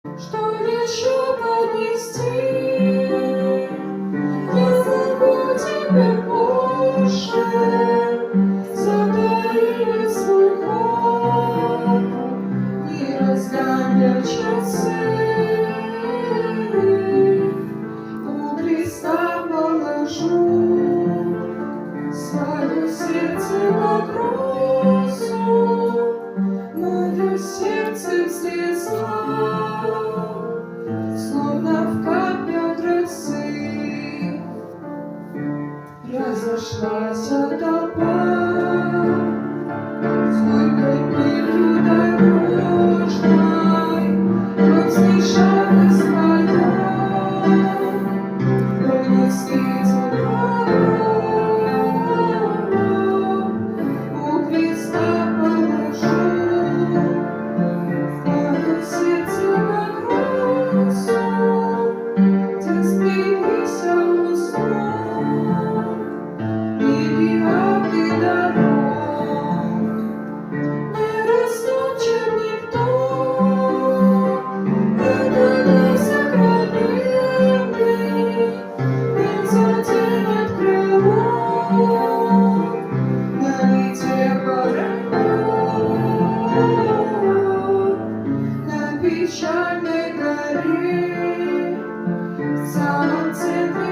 Что еще поднести? Я зову тебя больше, затаили свой ход, не разгоняй часы. У креста положу свое сердце вопросу, мое сердце слезла, словно в каплях росы. Разошлась толпа, злой пылью дорожной, кровь смешалась моя, но не светила. У креста положу мое сердце вопросу, где сбились уста, миллиарды дорог. Не растопчет никто, это не сокровенный, не затянет крыло на лите пароход, на печальной горе, в самом центре